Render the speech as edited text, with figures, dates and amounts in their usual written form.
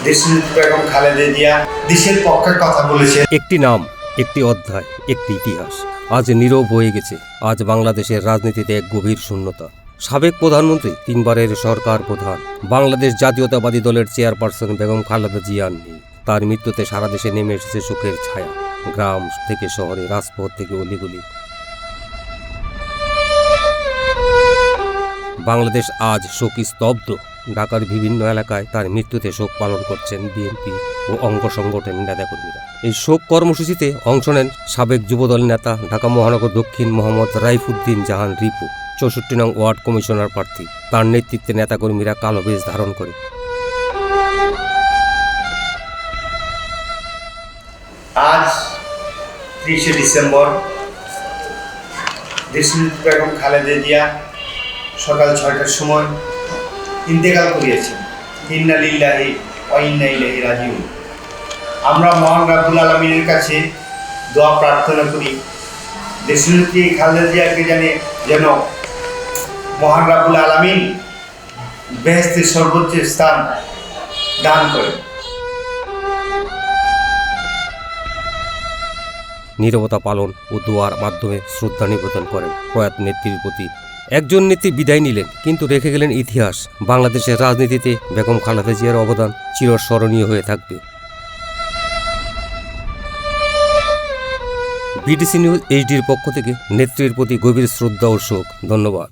দেশনেত্রী বেগম খালেদা জিয়া দেশের পক্ষে কথা বলেছে। একটি নাম, একটি অধ্যায়, একটি ইতিহাস আজ নীরব হয়ে গেছে। আজ বাংলাদেশের রাজনীতিতে এক গভীর শূন্যতা। সাবেক প্রধানমন্ত্রী, তিনবারের সরকার প্রধান, বাংলাদেশ জাতীয়তাবাদী দলের চেয়ারপারসন বেগম খালেদা জিয়া নেই। তার মৃত্যুতে সারা দেশে নেমে এসেছে শোকের ছায়া। গ্রাম থেকে শহরে, রাজপথ থেকে অলিগলি। বাংলাদেশ আজ শোক স্তব্ধ। ঢাকার বিভিন্ন এলাকায় তার মৃত্যুতে শোক পালন করছেন বিএনপি ও অঙ্গ সংগঠনের নেতাকর্মীরা। এই শোক কর্মসূচিতে অংশ নেন সাবেক যুবদল নেতা, ঢাকা মহানগর দক্ষিণ মোহাম্মদ রাইফুদ্দিন জাহান রিপু, ৬৪ নং ওয়ার্ড কমিশনার প্রার্থী। তার নেতৃত্বে নেতাকর্মীরা কালো বেশ ধারণ করে। আজ ৩০শে ডিসেম্বর দেশনেত্রী বেগম খালেদা জিয়া সকাল ৬টার সময় ইন্তেকাল করিয়েছেন। ইন্না লিল্লাহি ওয়া ইন্না ইলাইহি রাজিউন। আমরা মহান রাব্বুল আলামিনের কাছে দোয়া প্রার্থনা করি, দেশনেত্রী খালেদা জিয়াকে যেন মহান রাব্বুল আলামিন বেহেশতের সর্বোচ্চ স্থান দান করেন। নীরবতা পালন ও দোয়ার মাধ্যমে শ্রদ্ধা নিবেদন করেন প্রয়াত নেত্রীর প্রতি। একজন নেত্রী বিদায় নিলেন, কিন্তু রেখে গেলেন ইতিহাস। বাংলাদেশের রাজনীতিতে বেগম খালেদা জিয়ার অবদান চিরস্মরণীয় হয়ে থাকবে। বিটিসি নিউজ এইচডির পক্ষ থেকে নেত্রীর প্রতি গভীর শ্রদ্ধা ও শোক। ধন্যবাদ।